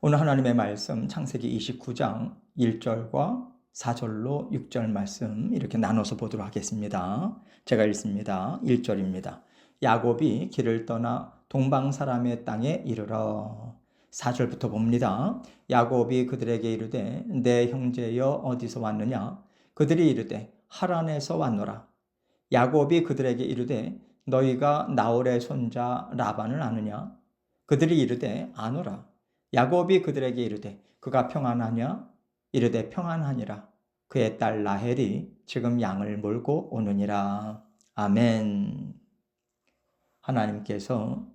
오늘 하나님의 말씀 창세기 29장 1절과 4절로 6절 말씀 이렇게 나눠서 보도록 하겠습니다. 제가 읽습니다. 1절입니다. 야곱이 길을 떠나 동방 사람의 땅에 이르러. 4절부터 봅니다. 야곱이 그들에게 이르되 내 형제여 어디서 왔느냐? 그들이 이르되 하란에서 왔노라. 야곱이 그들에게 이르되 너희가 나홀의 손자 라반을 아느냐? 그들이 이르되 아노라. 야곱이 그들에게 이르되 그가 평안하냐? 이르되 평안하니라. 그의 딸 라헬이 지금 양을 몰고 오느니라. 아멘. 하나님께서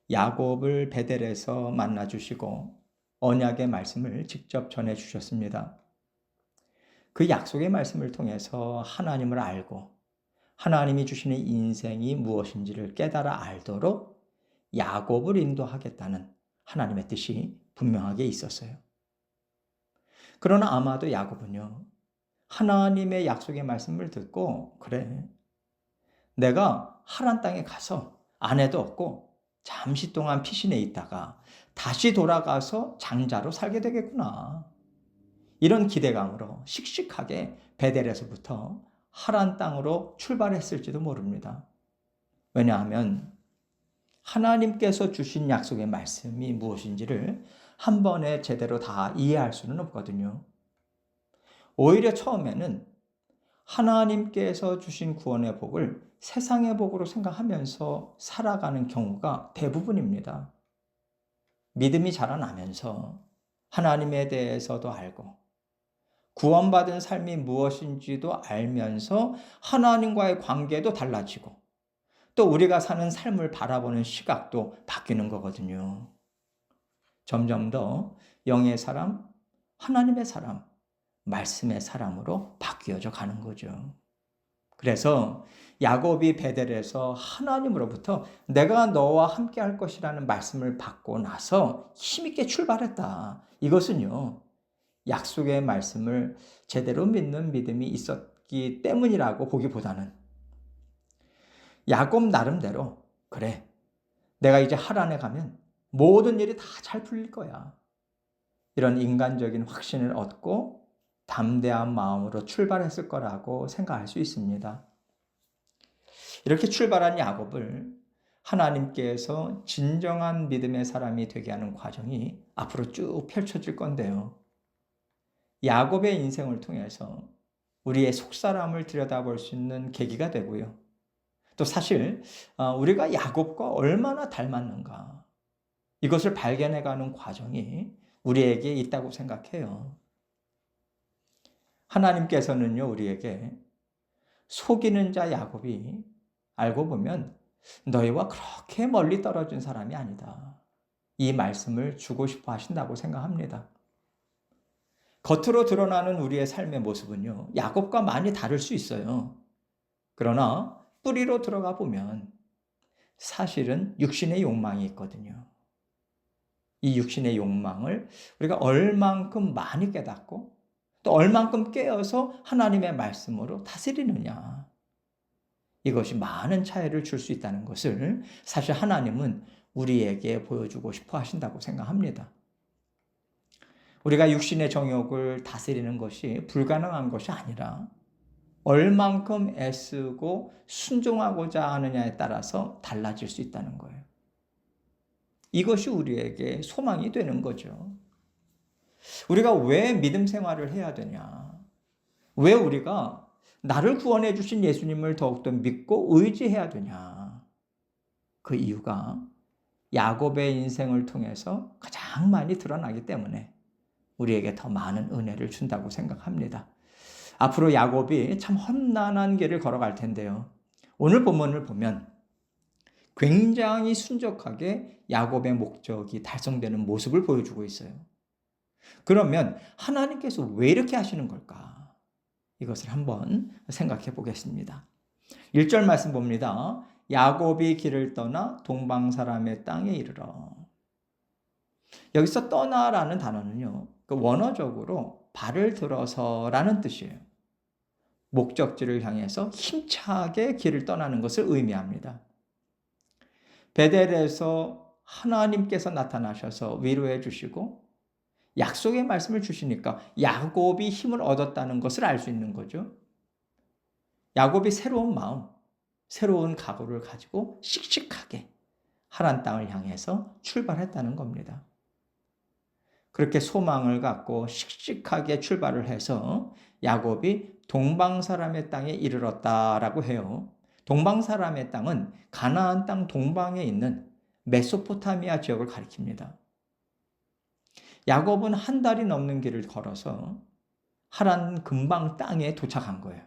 야곱을 베델에서 만나 주시고 언약의 말씀을 직접 전해 주셨습니다. 그 약속의 말씀을 통해서 하나님을 알고 하나님이 주시는 인생이 무엇인지를 깨달아 알도록 야곱을 인도하겠다는 하나님의 뜻이 분명하게 있었어요. 그러나 아마도 야곱은요, 하나님의 약속의 말씀을 듣고, 그래, 내가 하란 땅에 가서 아내도 없고 잠시 동안 피신해 있다가 다시 돌아가서 장자로 살게 되겠구나. 이런 기대감으로 씩씩하게 베델에서부터 하란 땅으로 출발했을지도 모릅니다. 왜냐하면 하나님께서 주신 약속의 말씀이 무엇인지를 한 번에 제대로 다 이해할 수는 없거든요. 오히려 처음에는 하나님께서 주신 구원의 복을 세상의 복으로 생각하면서 살아가는 경우가 대부분입니다. 믿음이 자라나면서 하나님에 대해서도 알고 구원받은 삶이 무엇인지도 알면서 하나님과의 관계도 달라지고 또 우리가 사는 삶을 바라보는 시각도 바뀌는 거거든요. 점점 더 영의 사람, 하나님의 사람, 말씀의 사람으로 바뀌어져 가는 거죠. 그래서 야곱이 베델에서 하나님으로부터 내가 너와 함께 할 것이라는 말씀을 받고 나서 힘있게 출발했다. 이것은요, 약속의 말씀을 제대로 믿는 믿음이 있었기 때문이라고 보기보다는 야곱 나름대로, 그래, 내가 이제 하란에 가면 모든 일이 다 잘 풀릴 거야. 이런 인간적인 확신을 얻고 담대한 마음으로 출발했을 거라고 생각할 수 있습니다. 이렇게 출발한 야곱을 하나님께서 진정한 믿음의 사람이 되게 하는 과정이 앞으로 쭉 펼쳐질 건데요. 야곱의 인생을 통해서 우리의 속사람을 들여다볼 수 있는 계기가 되고요. 또 사실 우리가 야곱과 얼마나 닮았는가 이것을 발견해가는 과정이 우리에게 있다고 생각해요. 하나님께서는요, 우리에게 속이는 자 야곱이 알고 보면 너희와 그렇게 멀리 떨어진 사람이 아니다. 이 말씀을 주고 싶어 하신다고 생각합니다. 겉으로 드러나는 우리의 삶의 모습은요, 야곱과 많이 다를 수 있어요. 그러나 뿌리로 들어가 보면 사실은 육신의 욕망이 있거든요. 이 육신의 욕망을 우리가 얼만큼 많이 깨닫고 또 얼만큼 깨어서 하나님의 말씀으로 다스리느냐. 이것이 많은 차이를 줄 수 있다는 것을 사실 하나님은 우리에게 보여주고 싶어 하신다고 생각합니다. 우리가 육신의 정욕을 다스리는 것이 불가능한 것이 아니라 얼만큼 애쓰고 순종하고자 하느냐에 따라서 달라질 수 있다는 거예요. 이것이 우리에게 소망이 되는 거죠. 우리가 왜 믿음 생활을 해야 되냐? 왜 우리가 나를 구원해 주신 예수님을 더욱더 믿고 의지해야 되냐? 그 이유가 야곱의 인생을 통해서 가장 많이 드러나기 때문에 우리에게 더 많은 은혜를 준다고 생각합니다. 앞으로 야곱이 참 험난한 길을 걸어갈 텐데요. 오늘 본문을 보면 굉장히 순적하게 야곱의 목적이 달성되는 모습을 보여주고 있어요. 그러면 하나님께서 왜 이렇게 하시는 걸까? 이것을 한번 생각해 보겠습니다. 1절 말씀 봅니다. 야곱이 길을 떠나 동방 사람의 땅에 이르러. 여기서 떠나라는 단어는요, 원어적으로 발을 들어서라는 뜻이에요. 목적지를 향해서 힘차게 길을 떠나는 것을 의미합니다. 베델에서 하나님께서 나타나셔서 위로해 주시고 약속의 말씀을 주시니까 야곱이 힘을 얻었다는 것을 알 수 있는 거죠. 야곱이 새로운 마음, 새로운 각오를 가지고 씩씩하게 하란 땅을 향해서 출발했다는 겁니다. 그렇게 소망을 갖고 씩씩하게 출발을 해서 야곱이 동방 사람의 땅에 이르렀다라고 해요. 동방 사람의 땅은 가나안 땅 동방에 있는 메소포타미아 지역을 가리킵니다. 야곱은 한 달이 넘는 길을 걸어서 하란 근방 땅에 도착한 거예요.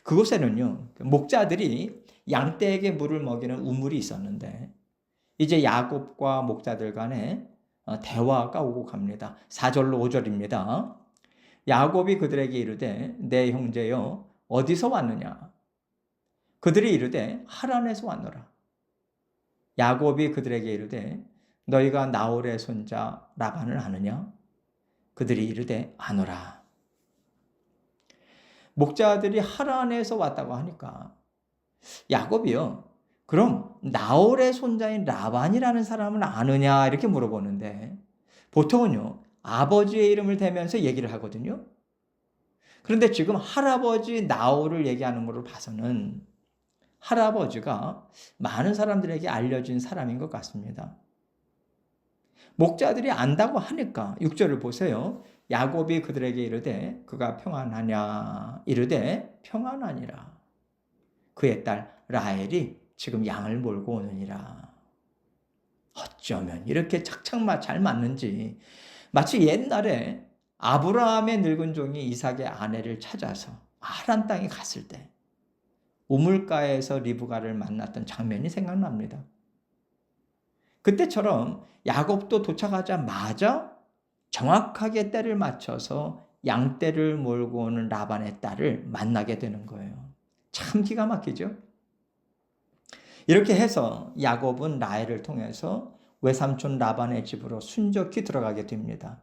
그곳에는요, 목자들이 양떼에게 물을 먹이는 우물이 있었는데 이제 야곱과 목자들 간에 대화가 오고 갑니다. 4절로 5절입니다. 야곱이 그들에게 이르되 내 형제여 어디서 왔느냐? 그들이 이르되 하란에서 왔노라. 야곱이 그들에게 이르되 너희가 나홀의 손자 라반을 아느냐? 그들이 이르되 아노라. 목자들이 하란에서 왔다고 하니까 야곱이요, 그럼 나홀의 손자인 라반이라는 사람은 아느냐 이렇게 물어보는데 보통은요 아버지의 이름을 대면서 얘기를 하거든요. 그런데 지금 할아버지 나홀을 얘기하는 것을 봐서는 할아버지가 많은 사람들에게 알려진 사람인 것 같습니다. 목자들이 안다고 하니까 6절을 보세요. 야곱이 그들에게 이르되 그가 평안하냐? 이르되 평안하니라. 그의 딸 라헬이 지금 양을 몰고 오느니라. 어쩌면 이렇게 착착 잘 맞는지 마치 옛날에 아브라함의 늙은 종이 이삭의 아내를 찾아서 하란 땅에 갔을 때 우물가에서 리브가를 만났던 장면이 생각납니다. 그때처럼 야곱도 도착하자마자 정확하게 때를 맞춰서 양떼를 몰고 오는 라반의 딸을 만나게 되는 거예요. 참 기가 막히죠? 이렇게 해서 야곱은 라헬을 통해서 외삼촌 라반의 집으로 순적히 들어가게 됩니다.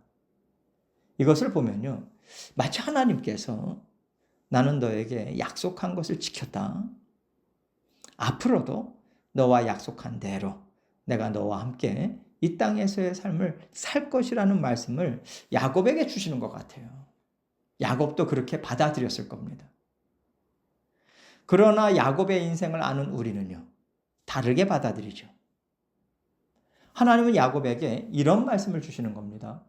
이것을 보면요, 마치 하나님께서 나는 너에게 약속한 것을 지켰다. 앞으로도 너와 약속한 대로 내가 너와 함께 이 땅에서의 삶을 살 것이라는 말씀을 야곱에게 주시는 것 같아요. 야곱도 그렇게 받아들였을 겁니다. 그러나 야곱의 인생을 아는 우리는요, 다르게 받아들이죠. 하나님은 야곱에게 이런 말씀을 주시는 겁니다.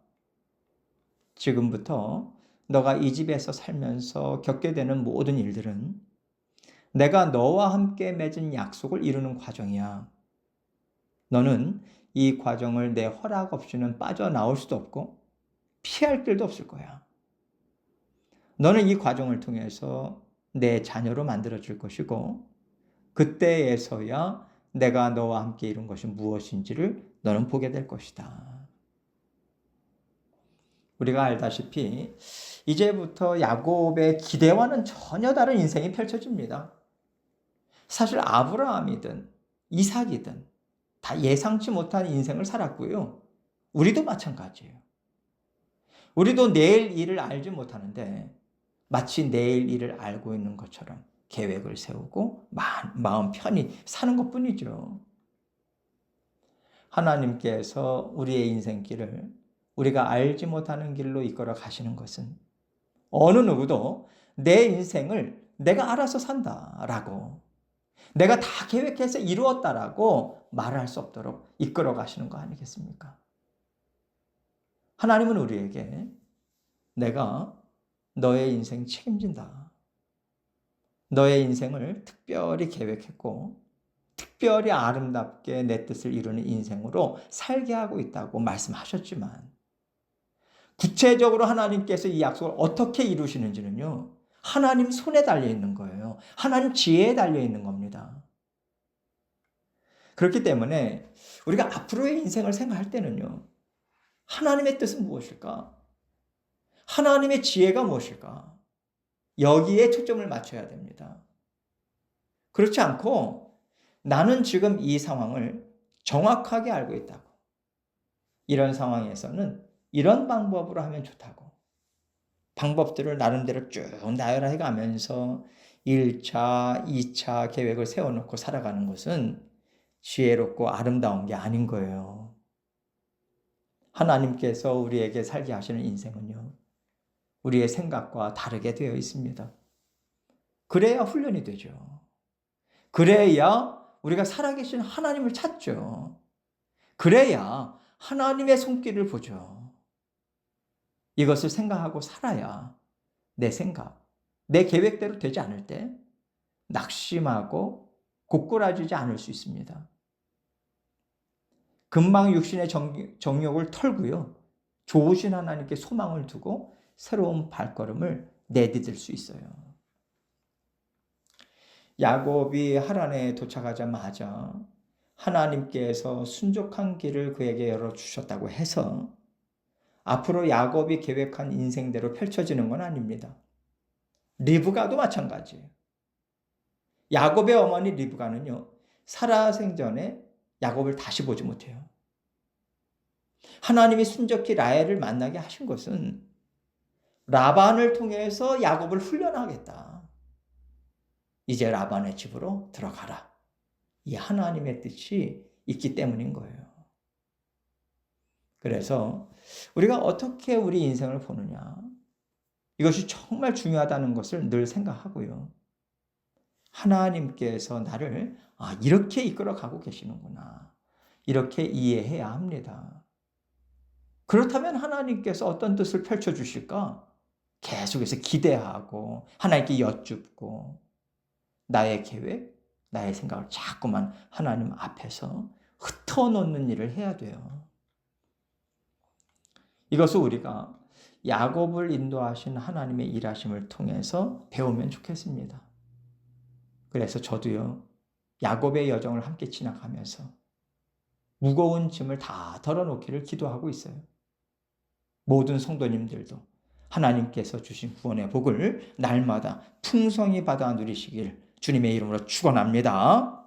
지금부터 너가 이 집에서 살면서 겪게 되는 모든 일들은 내가 너와 함께 맺은 약속을 이루는 과정이야. 너는 이 과정을 내 허락 없이는 빠져나올 수도 없고 피할 길도 없을 거야. 너는 이 과정을 통해서 내 자녀로 만들어질 것이고 그때에서야 내가 너와 함께 이룬 것이 무엇인지를 너는 보게 될 것이다. 우리가 알다시피 이제부터 야곱의 기대와는 전혀 다른 인생이 펼쳐집니다. 사실 아브라함이든 이삭이든 다 예상치 못한 인생을 살았고요. 우리도 마찬가지예요. 우리도 내일 일을 알지 못하는데 마치 내일 일을 알고 있는 것처럼 계획을 세우고 마음 편히 사는 것뿐이죠. 하나님께서 우리의 인생길을 우리가 알지 못하는 길로 이끌어 가시는 것은 어느 누구도 내 인생을 내가 알아서 산다라고, 내가 다 계획해서 이루었다라고 말할 수 없도록 이끌어 가시는 거 아니겠습니까? 하나님은 우리에게 내가 너의 인생 책임진다. 너의 인생을 특별히 계획했고 특별히 아름답게 내 뜻을 이루는 인생으로 살게 하고 있다고 말씀하셨지만 구체적으로 하나님께서 이 약속을 어떻게 이루시는지는요, 하나님 손에 달려 있는 거예요. 하나님 지혜에 달려 있는 겁니다. 그렇기 때문에 우리가 앞으로의 인생을 생각할 때는요, 하나님의 뜻은 무엇일까? 하나님의 지혜가 무엇일까? 여기에 초점을 맞춰야 됩니다. 그렇지 않고 나는 지금 이 상황을 정확하게 알고 있다고, 이런 상황에서는 이런 방법으로 하면 좋다고 방법들을 나름대로 쭉 나열해 가면서 1차, 2차 계획을 세워놓고 살아가는 것은 지혜롭고 아름다운 게 아닌 거예요. 하나님께서 우리에게 살게 하시는 인생은요, 우리의 생각과 다르게 되어 있습니다. 그래야 훈련이 되죠. 그래야 우리가 살아계신 하나님을 찾죠. 그래야 하나님의 손길을 보죠. 이것을 생각하고 살아야 내 생각, 내 계획대로 되지 않을 때 낙심하고 고꾸라지지 않을 수 있습니다. 금방 육신의 정욕을 털고요, 좋으신 하나님께 소망을 두고 새로운 발걸음을 내디딜 수 있어요. 야곱이 하란에 도착하자마자 하나님께서 순족한 길을 그에게 열어주셨다고 해서 앞으로 야곱이 계획한 인생대로 펼쳐지는 건 아닙니다. 리브가도 마찬가지예요. 야곱의 어머니 리브가는요, 사라 생전에 야곱을 다시 보지 못해요. 하나님이 순적히 라헬을 만나게 하신 것은 라반을 통해서 야곱을 훈련하겠다. 이제 라반의 집으로 들어가라. 이 하나님의 뜻이 있기 때문인 거예요. 그래서 우리가 어떻게 우리 인생을 보느냐, 이것이 정말 중요하다는 것을 늘 생각하고요. 하나님께서 나를 이렇게 이끌어 가고 계시는구나, 이렇게 이해해야 합니다. 그렇다면 하나님께서 어떤 뜻을 펼쳐주실까 계속해서 기대하고 하나님께 여쭙고 나의 계획, 나의 생각을 자꾸만 하나님 앞에서 흩어놓는 일을 해야 돼요. 이것을 우리가 야곱을 인도하신 하나님의 일하심을 통해서 배우면 좋겠습니다. 그래서 저도요, 야곱의 여정을 함께 지나가면서 무거운 짐을 다 덜어놓기를 기도하고 있어요. 모든 성도님들도 하나님께서 주신 구원의 복을 날마다 풍성히 받아 누리시길 주님의 이름으로 축원합니다.